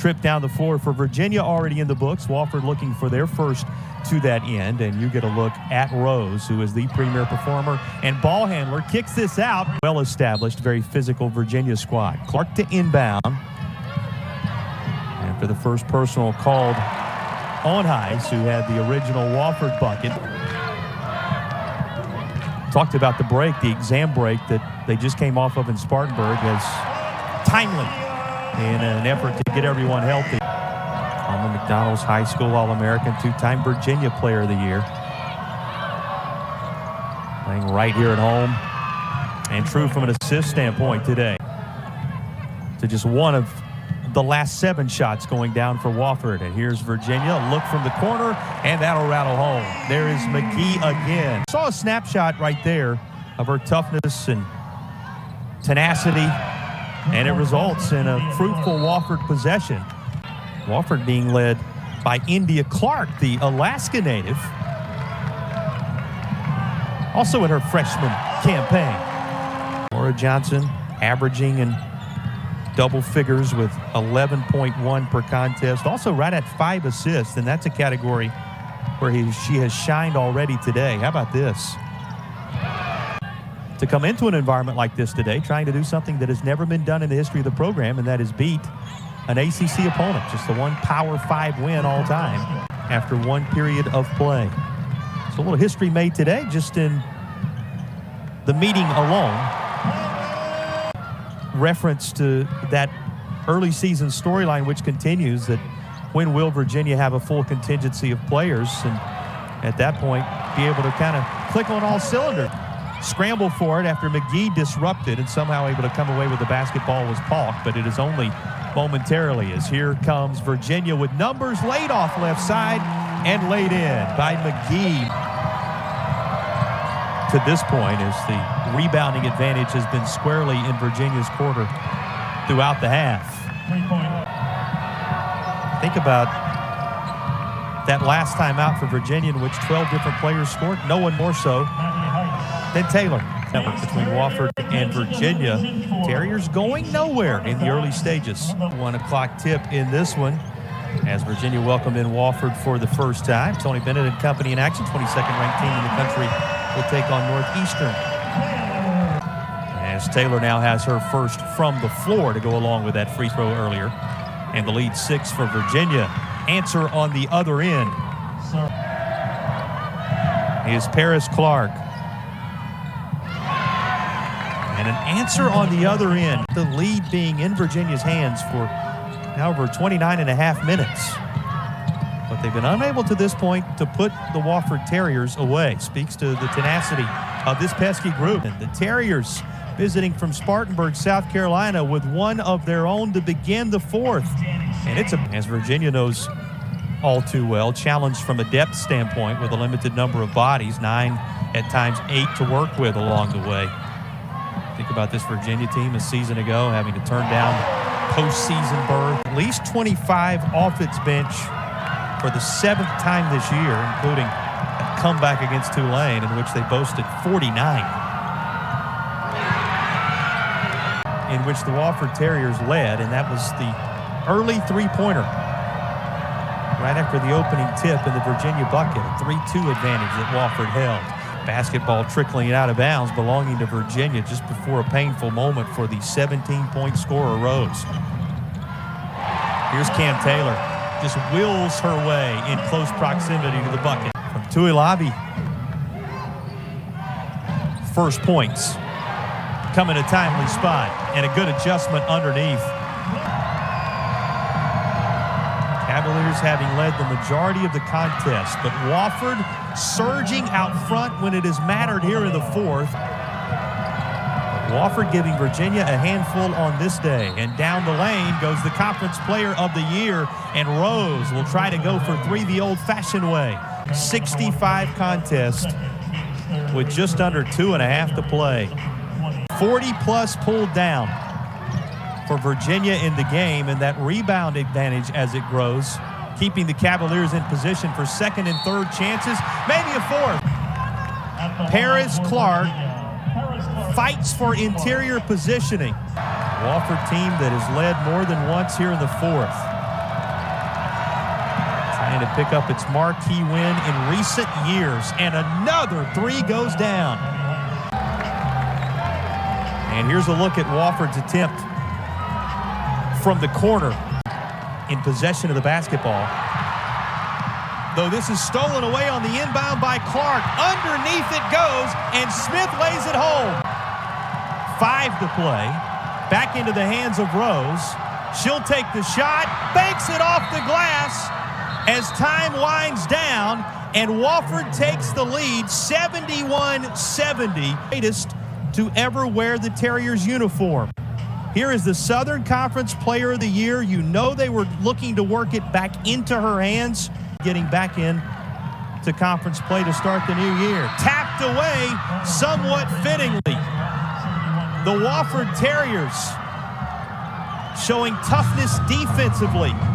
trip down the floor for Virginia already in the books. Wofford looking for their first to that end, and you get a look at Rose, who is the premier performer and ball handler. Kicks this out. Well-established, very physical Virginia squad. Clark to inbound. After the first personal called on Heiss, who had the original Wofford bucket. Talked about the break, the exam break that they just came off of in Spartanburg, as timely in an effort to get everyone healthy. On the McDonald's High School All-American, two-time Virginia Player of the Year. Playing right here at home, and true from an assist standpoint today. To just one of the last 7 shots going down for Wofford. And here's Virginia, look from the corner, and that'll rattle home. There is McGhee again. Saw a snapshot right there of her toughness and tenacity, and it results in a fruitful Wofford possession. Wofford being led by India Clark, the Alaska native, also in her freshman campaign. Laura Johnson averaging in double figures with 11.1 per contest, also right at 5 assists, and that's a category where she has shined already today. How about this? To come into an environment like this today, trying to do something that has never been done in the history of the program, and that is beat an ACC opponent, just the one Power 5 win all time after one period of play. So a little history made today just in the meeting alone. Reference to that early season storyline, which continues, that when will Virginia have a full contingency of players, and at that point be able to kind of click on all cylinders. Scramble for it after McGhee disrupted and somehow able to come away with the basketball was Paulk, but it is only momentarily, as here comes Virginia with numbers, laid off left side and laid in by McGhee. To this point, as the rebounding advantage has been squarely in Virginia's quarter throughout the half. Think about that last time out for Virginia, in which 12 different players scored. No one more so than Taylor. Network between Wofford and Virginia. Terriers going nowhere in the early stages. 1 o'clock tip in this one, as Virginia welcomed in Wofford for the first time. Tony Bennett and company in action. 22nd ranked team in the country will take on Northeastern, as Taylor now has her first from the floor to go along with that free throw earlier. And the lead 6 for Virginia. Answer on the other end is Paris Clark. And an answer on the other end, the lead being in Virginia's hands for now over 29.5 minutes. But they've been unable to this point to put the Wofford Terriers away. Speaks to the tenacity of this pesky group. And the Terriers visiting from Spartanburg, South Carolina, with one of their own to begin the fourth. And it's, as Virginia knows all too well, challenged from a depth standpoint with a limited number of bodies, 9, at times 8 to work with along the way. Think about this Virginia team a season ago having to turn down postseason berth. At least 25 off its bench for the 7th time this year, including a comeback against Tulane in which they boasted 49. In which the Wofford Terriers led, and that was the early three-pointer right after the opening tip in the Virginia bucket. A 3-2 advantage that Wofford held. Basketball trickling out of bounds, belonging to Virginia just before a painful moment for the 17-point scorer, Rose. Here's Cam Taylor. Just wills her way in close proximity to the bucket. From Tuilavi. First points. Come in a timely spot, and a good adjustment underneath. Cavaliers having led the majority of the contest, but Wofford surging out front when it has mattered here in the fourth. Wofford giving Virginia a handful on this day, and down the lane goes the Conference Player of the Year, and Rose will try to go for 3 the old-fashioned way. 65 contest with just under 2.5 to play. 40-plus pulled down for Virginia in the game, and that rebound advantage as it grows, keeping the Cavaliers in position for second and third chances, maybe a fourth. Paris Clark fights for interior positioning. Wofford team that has led more than once here in the fourth. trying to pick up its marquee win in recent years. And another three goes down. And here's a look at Wofford's attempt from the corner in possession of the basketball. Though this is stolen away on the inbound by Clark. Underneath it goes, and Smith lays it home. 5 to play. Back into the hands of Rose. She'll take the shot, banks it off the glass as time winds down, and Wofford takes the lead 71-70. Greatest to ever wear the Terriers uniform. Here is the Southern Conference Player of the Year. You know they were looking to work it back into her hands. Getting back in to conference play to start the new year. Tapped away somewhat fittingly. The Wofford Terriers showing toughness defensively.